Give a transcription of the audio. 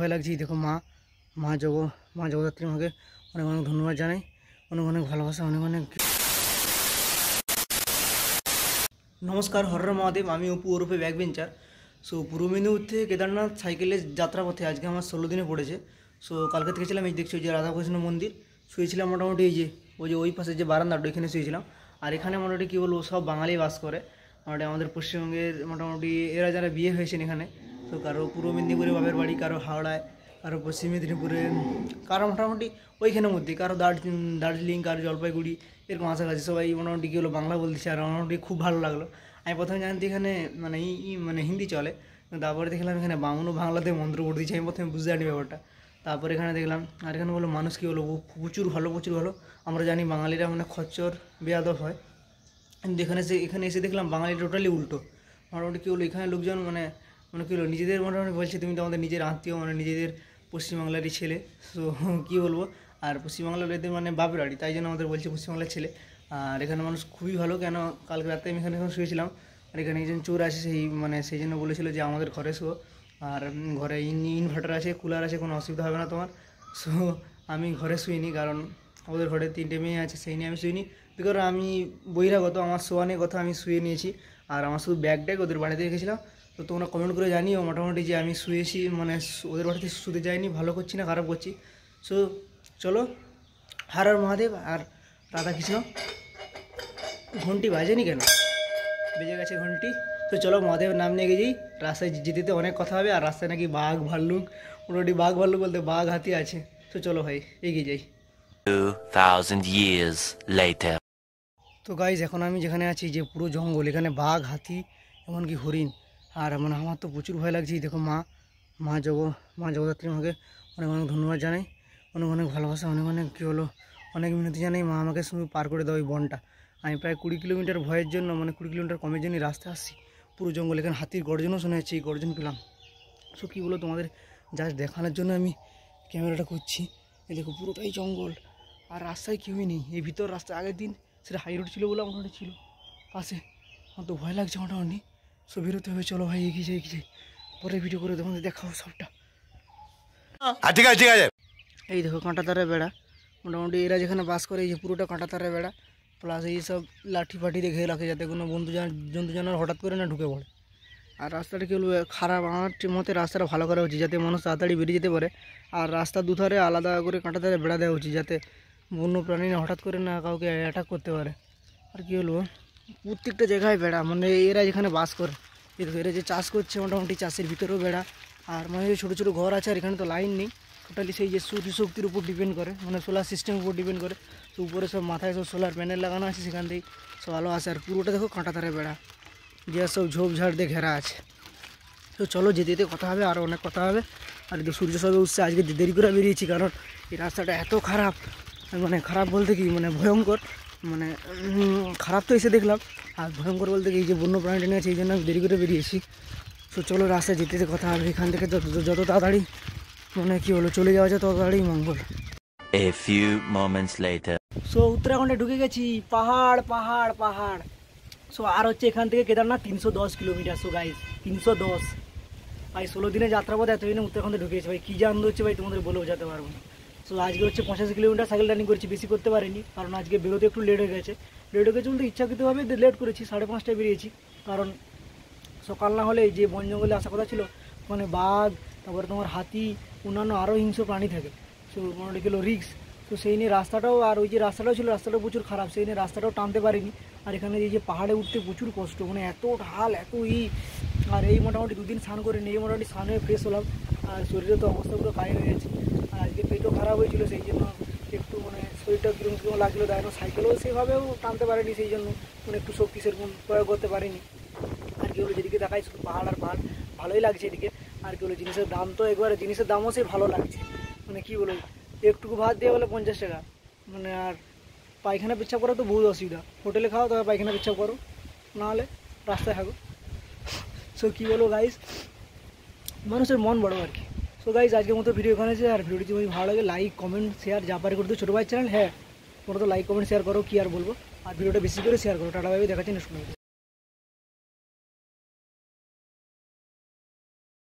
ভয় লাগছে। দেখো মা জগদ্ধাত্রী মাকে অনেক অনেক ধন্যবাদ জানাই, অনেক অনেক ভালোবাসা, অনেক অনেক নমস্কার। হর হর মহাদেব। আমি অপু ওরফে ব্যাকবেঞ্চার। সো পূর্ব মেদিনীপুর থেকে কেদারনাথ সাইকেলের যাত্রাপথে আজকে আমার 16 দিনে পড়েছে। সো কালকে থেকে ছিলাম, এই দেখছি যে রাধাকৃষ্ণ মন্দির, শুয়েছিলাম মোটামুটি এই যে ওই পাশে যে বারান্দাটা ওইখানে শুয়েছিলাম। আর এখানে মোটামুটি কী বলবো, সব বাঙালি বাস করে। মোটামুটি আমাদের পশ্চিমবঙ্গের মোটামুটি এরা যারা বিয়ে হয়েছেন এখানে, তো কারো পূর্ব মেদিনীপুরে বাপের বাড়ি, কারো হাওড়ায়, কারো পশ্চিম মেদিনীপুরে, কারো মোটামুটি ওইখানের মধ্যে, কারো দার্জিলিং, কারো জলপাইগুড়ি, এরকম কাছাকাছি সবাই মোটামুটি কী হলো বাংলা বলতেছে। আর মোটামুটি খুব ভালো লাগলো। আমি প্রথমে জানতে এখানে মানে হিন্দি চলে, তারপরে দেখলাম এখানে বাংলাতে মন্ত্র পড়ে দিচ্ছে। আমি প্রথমে বুঝতে পারিনি ব্যাপারটা। তারপরে এখানে দেখলাম, আর এখানে বললো মানুষ কী হলো প্রচুর ভালো। আমরা জানি বাঙালিরা মানে খচ্চর বেয়াদব হয়, কিন্তু এখানে এসে দেখলাম বাঙালি টোটালি উল্টো। মোটামুটি কী হলো, এখানে লোকজন মানে কী হলো নিজেদের মোটামুটি বলছে তুমি তো আমাদের নিজের আত্মীয়, মানে নিজেদের পশ্চিমবাংলারই ছেলে। সো কী বলবো, আর পশ্চিমবাংলার এদের মানে বাপের বাড়ি, তাই জন্য আমাদের বলছে পশ্চিমবাংলার ছেলে। আর এখানে মানুষ খুবই ভালো। কেন কালকে রাতে আমি এখানে শুয়েছিলাম, আর এখানে একজন চোর আছে, সেই জন্য বলেছিল যে আমাদের ঘরে শো, আর ঘরে ইনভার্টার আছে, কুলার আছে, কোনো অসুবিধা হবে না তোমার। সো আমি ঘরে শুইনি, কারণ ওদের ঘরে 3টে মেয়ে আছে, সেই নিয়ে আমি শুইনি। বিকজ আমি বহিরাগত, আমার শোয়া নিয়ে কথা, আমি শুয়ে নিয়েছি। আর আমার শুধু ব্যাগ ওদের বাড়িতে রেখেছিলাম। তো তোমরা কমেন্ট করে জানিও মোটামুটি যে আমি শুয়েছি, মানে ওদের বাড়িতে শুতে যাইনি, ভালো করছি না খারাপ করছি। সো চলো, হর হর মহাদেব। আর রাধাকৃষ্ণ। ঘন্টি বাজেনি কেন? বেজে গেছে ঘন্টি। তো চলো মহাদেবের নাম নিয়ে গেছি। রাস্তায় যেতে অনেক কথা হবে, আর রাস্তায় নাকি বাঘ ভাল্লুক, মোটামুটি বাঘ ভাল্লুক বলতে বাঘ হাতি আছে। তো চলো ভাই এগিয়ে যাই। 2000 years later. তো গাইজ এখন আমি যেখানে আছি, যে পুরো জঙ্গল, এখানে বাঘ, হাতি, এমনকি হরিণ। আর মানে আমার তো প্রচুর ভয় লাগছে। দেখো মা জগদ্ধাত্রী মাকে অনেক অনেক ধন্যবাদ জানাই, অনেক অনেক ভালোবাসা, অনেক অনেক কী হলো অনেক মিনতি জানাই। মা আমাকে শুধু পার করে দাও ওই বনটা। আমি প্রায় 20 কিলোমিটার ভয়ের জন্য, মানে 20 কিলোমিটার কমের জন্যই রাস্তায় আসছি। পুরো জঙ্গল, এখানে হাতির গর্জনও শোনা যাচ্ছে, এই গর্জন পেলাম। সো কী বলো, তোমাদের জাস্ট দেখানোর জন্য আমি ক্যামেরাটা করছি। এই দেখো পুরোটাই জঙ্গল, আর রাস্তায় কেউই নেই। এই ভিতর রাস্তা আগের দিন সেটা হাই রোড ছিল বলে মোটামুটি ছিল পাশে। আমার তো ভয় লাগছে মোটামুটি। সো বেরোতে হবে, চলো ভাই এগিয়ে যাই। পরে ভিডিও করে তোমাদের দেখাবো সবটা। ঠিক আছে। এই দেখো কাঁটাতারের বেড়া, মোটামুটি এরা যেখানে বাস করে, এই যে পুরোটা কাঁটাতারের বেড়া, প্লাস এই সব লাঠি ফাঠি দিয়ে ঘিরে রাখে, যাতে কোনো জন্তু জানোয়ার হঠাৎ করে না ঢুকে পড়ে। আর রাস্তাটা কী বলবো খারাপ, আমার মতে রাস্তাটা ভালো করা উচিত, যাতে মানুষ তাড়াতাড়ি বেরিয়ে যেতে পারে। আর রাস্তার দুধারে আলাদা করে কাঁটাতারের বেড়া দেওয়া উচিত, যাতে বন্য প্রাণী না হঠাৎ করে না কাউকে অ্যাটাক করতে পারে। আর কী হলো, প্রত্যেকটা জায়গায় বেড়া, মানে এরা যেখানে বাস করে, এরা যে চাষ করছে মোটামুটি চাষের ভিতরেও বেড়া। আর মানে ছোটো ছোটো ঘর আছে, আর এখানে তো লাইন নেই টোটালি, সেই যে সূর্য শক্তির উপর ডিপেন্ড করে, মানে সোলার সিস্টেমের উপর ডিপেন্ড করে। তো উপরে সব মাথায় সব সোলার প্যানেল লাগানো আছে, সেখান থেকেই সব আলো আসে। আর পুরোটা দেখো কাঁটাতারের বেড়া, যে সব ঝোপঝাড় দিয়ে ঘেরা আছে। তো চলো যেতে কথা হবে, আরও অনেক কথা হবে। আর এই সূর্য সবে উঠছে, আজকে দেরি করে বেরিয়েছি, কারণ এই রাস্তাটা এত খারাপ, মানে খারাপ বলতে কি মানে ভয়ঙ্কর, মানে খারাপ তো এসে দেখলাম, আর ভয়ঙ্কর বলতে কি এই যে বন্য প্রাণীটা নিয়ে আছে, এই জন্য আমি দেরি করে বেরিয়েছি। তো চলো রাস্তায় যেতে কথা হবে, এখান থেকে যত তাড়াতাড়ি মানে কী হলো চলে যাওয়া যায় তত তাড়াতাড়ি মঙ্গল। A few moments later. So উত্তরাখণ্ডে ঢুকে গেছি, পাহাড়। সো আর হচ্ছে এখান থেকে কেদারনাথ 310 কিলোমিটার। সো গাইজ 310 ভাই, 16 দিনের যাত্রাপথে এতদিনে উত্তরাখণ্ডে ঢুকেছি ভাই, কী যে আনন্দ হচ্ছে ভাই, তোমাদের বলে বোঝাতে পারবো না। সো আজকে হচ্ছে 85 কিলোমিটার সাইকেল রানিং করেছি, বেশি করতে পারিনি, কারণ আজকে বেরোতে একটু লেট হয়ে গেছে বলতে ইচ্ছাকৃতভাবে লেট করেছি। 5:30টায় বেরিয়েছি, কারণ সকাল না হলে যে বন জঙ্গলে আসার কথা ছিল, ওখানে বাঘ, তারপরে তোমার হাতি, অন্যান্য আরও হিংস্র প্রাণী থাকে। সো মোটামুটি গেলো রিক্স। তো সেই নিয়ে রাস্তাটাও, আর ওই যে রাস্তাটাও ছিল, রাস্তাটাও প্রচুর খারাপ, সেই নিয়ে রাস্তাটাও টানতে পারিনি। আর এখানে এই যে পাহাড়ে উঠতে প্রচুর কষ্ট, মানে এত ঢাল, এত আর এই মোটামুটি 2 দিন স্নান করে নিয়ে মোটামুটি স্নান হয়ে ফ্রেশ হলাম। আর শরীরে তো অবস্থা পুরো কাহিল হয়ে গেছে। আর আজকে পেটও খারাপ হয়েছিল, সেই জন্য একটু মানে শরীরটা কীরকম লাগছিলো, তাই সাইকেলও সেভাবেও টানতে পারিনি, সেই জন্য মানে একটু শক্তি সেরকম প্রয়োগ করতে পারিনি। আর কী হলো, যেদিকে দেখাই শুধু পাহাড় আর পাহাড়, ভালোই লাগছে এদিকে। আর কী হলো, জিনিসের দাম তো একবারে, জিনিসের দামও সেই ভালো লাগছে, মানে কী বলো, একটুকু ভাত দিয়ে বলে 50 টাকা, মানে। আর পায়খানা পেচ্ছাপ করা তো বহুত অসুবিধা, হোটেলে খাও তবে পায়খানা পেচ্ছাপ করো, নাহলে রাস্তায় থাকো। সো কী বলো গাইজ, মানুষের মন বড়ো আর কি। সো গাইজ আজকের মতো ভিডিও এখানে আছে। আর ভিডিওটি যদি ভালো লাগে লাইক কমেন্ট শেয়ার যা পারে করতে, ছোটো ভাই চ্যানেল, হ্যাঁ তোমরা তো লাইক কমেন্ট শেয়ার করো, কী আর বলবো। আর ভিডিওটা বেশি করে শেয়ার করো। টাটা ভাই, দেখাচ্ছি নেক্সট ভিডিও।